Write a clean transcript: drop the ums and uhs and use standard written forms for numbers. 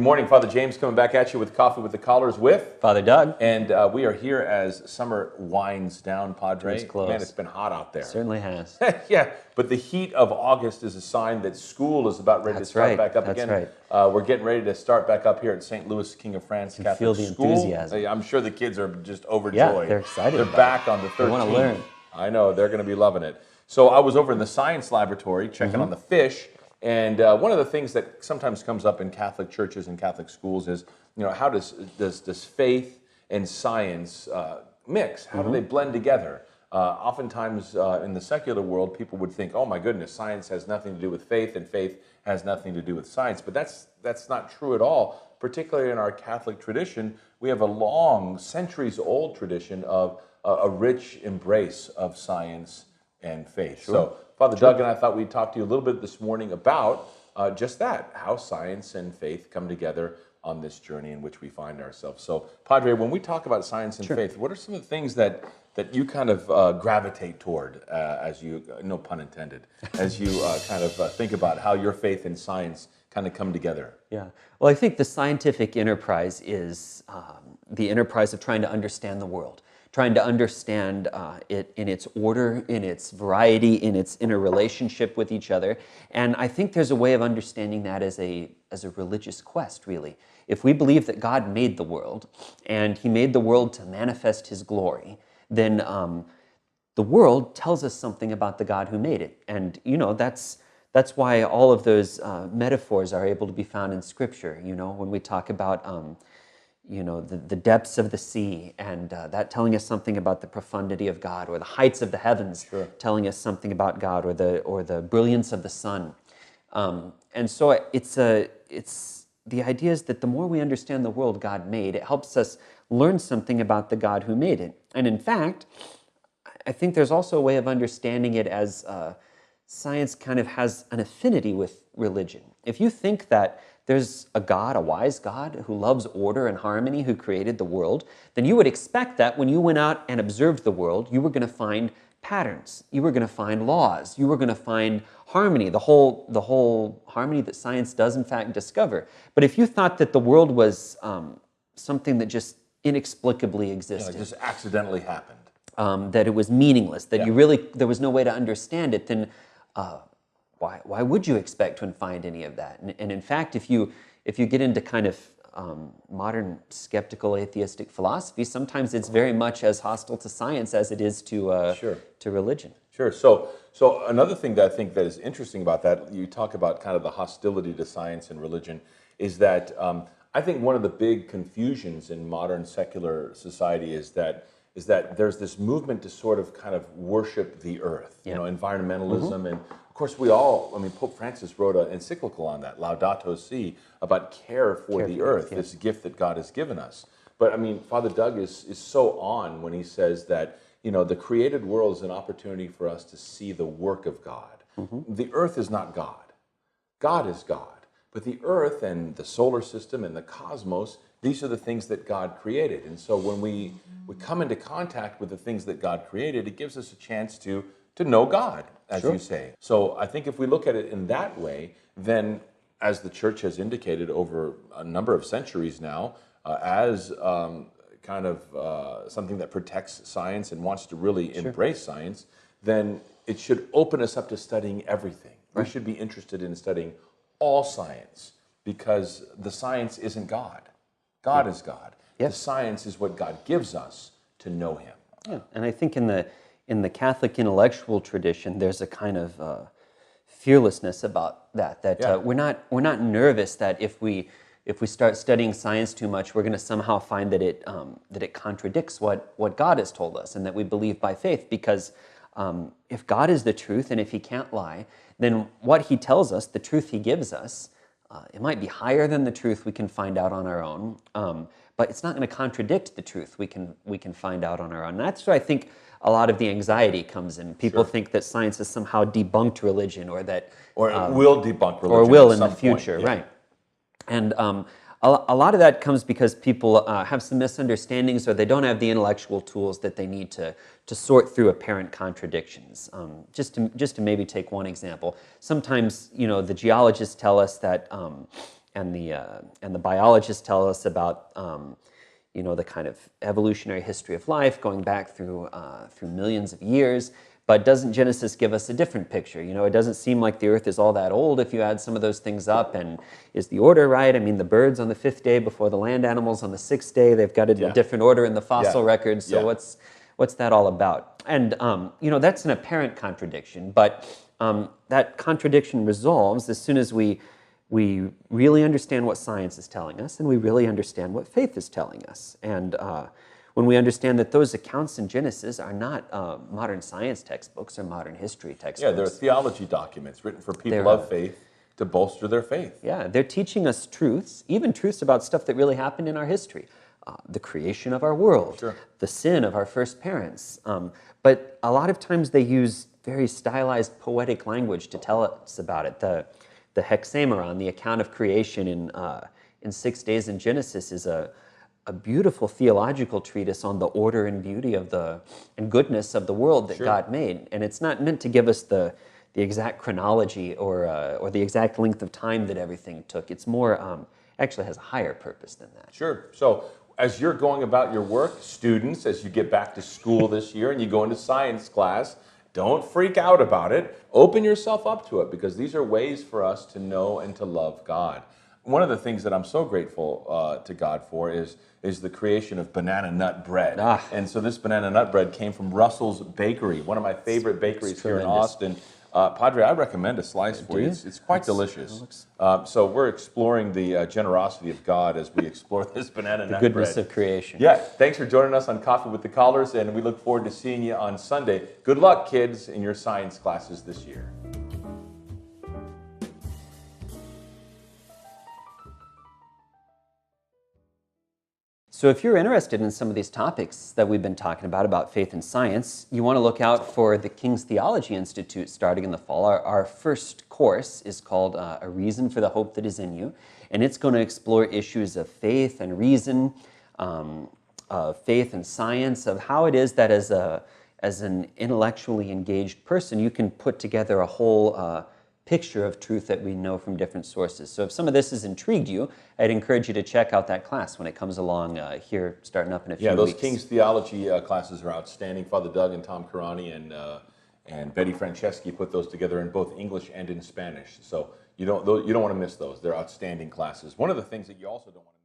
Good morning, Father James coming back at you with Coffee with the Collars with Father Doug. And we are here as summer winds down, Padre. It's close. Man, it's been hot out there. Certainly has. Yeah, but the heat of August is a sign that school is about ready to start back up again. That's right. We're getting ready to start back up here at St. Louis, King of France Catholic feel the School. enthusiasm. I'm sure the kids are just overjoyed. Yeah, they're excited. They're back on the 13th. They want to learn. I know, they're going to be loving it. So I was over in the science laboratory checking on the fish. And one of the things that sometimes comes up in Catholic churches and Catholic schools is, how does faith and science mix? How do they blend together? Oftentimes in the secular world, people would think, oh my goodness, science has nothing to do with faith and faith has nothing to do with science. But that's not true at all. Particularly in our Catholic tradition, we have a long, centuries-old tradition of a rich embrace of science and faith. Sure. So Father Doug and I thought we'd talk to you a little bit this morning about just that, how science and faith come together on this journey in which we find ourselves. So, Padre, when we talk about science and faith, what are some of the things that you kind of gravitate toward, as you, no pun intended, as you think about how your faith and science kind of come together? Yeah. Well, I think the scientific enterprise is the enterprise of trying to understand the world. Trying to understand it in its order, in its variety, in its interrelationship with each other. And I think there's a way of understanding that as a religious quest, really. If we believe that God made the world, and He made the world to manifest His glory, then the world tells us something about the God who made it. And, that's why all of those metaphors are able to be found in Scripture. When we talk about the depths of the sea, and that telling us something about the profundity of God, or the heights of the heavens telling us something about God, or the brilliance of the sun. And so it's the idea is that the more we understand the world God made, it helps us learn something about the God who made it. And in fact, I think there's also a way of understanding it as science kind of has an affinity with religion. If you think that there's a God, a wise God, who loves order and harmony, who created the world, then you would expect that when you went out and observed the world, you were going to find patterns, you were going to find laws, you were going to find harmony, the whole harmony that science does in fact discover. But if you thought that the world was something that just inexplicably existed, it just accidentally happened, that it was meaningless, that there was no way to understand it, then why would you expect to find any of that? And in fact, if you get into kind of modern skeptical atheistic philosophy, sometimes it's very much as hostile to science as it is to religion. Sure. So another thing that I think that is interesting about that, you talk about kind of the hostility to science and religion, is that I think one of the big confusions in modern secular society is that there's this movement to sort of kind of worship the earth, environmentalism. And of course Pope Francis wrote an encyclical on that, Laudato Si, about care for the earth, this gift that God has given us. But Father Doug is so on when he says that, the created world is an opportunity for us to see the work of God. The earth is not God. God is God. But the earth and the solar system and the cosmos, these are the things that God created. And so when we come into contact with the things that God created, it gives us a chance to know God, as you say. So I think if we look at it in that way, then as the Church has indicated over a number of centuries now, as kind of something that protects science and wants to really embrace science, then it should open us up to studying everything. We should be interested in studying all science, because the science isn't God. God is God. The science is what God gives us to know Him. Yeah, and I think in the Catholic intellectual tradition, there's a kind of fearlessness about that. We're not nervous that if we start studying science too much, we're going to somehow find that it contradicts what God has told us, and that we believe by faith. Because if God is the truth, and if He can't lie, then what He tells us, the truth He gives us, it might be higher than the truth we can find out on our own, but it's not going to contradict the truth we can find out on our own. And that's where I think a lot of the anxiety comes in. People think that science has somehow debunked religion, or that it will debunk religion, or will in the point, future, right? And a lot of that comes because people have some misunderstandings, or they don't have the intellectual tools that they need to sort through apparent contradictions. Just to maybe take one example, sometimes the geologists tell us that and the biologists tell us about the kind of evolutionary history of life going back through millions of years. But doesn't Genesis give us a different picture? It doesn't seem like the earth is all that old if you add some of those things up. And is the order right? I mean, the birds on the 5th day before the land animals on the 6th day, they've got a different order in the fossil record. So what's that all about? And, that's an apparent contradiction. But that contradiction resolves as soon as we really understand what science is telling us and we really understand what faith is telling us. And when we understand that those accounts in Genesis are not modern science textbooks or modern history textbooks. Yeah, they're theology documents written for people of faith to bolster their faith. Yeah, they're teaching us truths, even truths about stuff that really happened in our history. The creation of our world, the sin of our first parents. But a lot of times they use very stylized poetic language to tell us about it. The Hexameron, the account of creation in 6 days in Genesis, is a beautiful theological treatise on the order and beauty of and goodness of the world that God made. And it's not meant to give us the exact chronology or the exact length of time that everything took. It's more, actually has a higher purpose than that. Sure. So as you're going about your work, students, as you get back to school this year and you go into science class, don't freak out about it. Open yourself up to it, because these are ways for us to know and to love God. One of the things that I'm so grateful to God for is the creation of banana nut bread. And so this banana nut bread came from Russell's Bakery, one of my favorite bakeries here in Austin. Padre, I recommend a slice for you. It's quite delicious. So we're exploring the generosity of God as we explore this banana nut bread. The goodness of creation. Yeah, thanks for joining us on Coffee with the Callers, and we look forward to seeing you on Sunday. Good luck, kids, in your science classes this year. So if you're interested in some of these topics that we've been talking about faith and science, you want to look out for the King's Theology Institute starting in the fall. Our first course is called A Reason for the Hope That Is in You, and it's going to explore issues of faith and reason, of faith and science, of how it is that as an intellectually engaged person, you can put together a whole picture of truth that we know from different sources. So if some of this has intrigued you, I'd encourage you to check out that class when it comes along here, starting up in a few weeks. Yeah, those King's Theology classes are outstanding. Father Doug and Tom Karani and Betty Franceschi put those together in both English and in Spanish. So you don't want to miss those. They're outstanding classes. One of the things that you also don't want to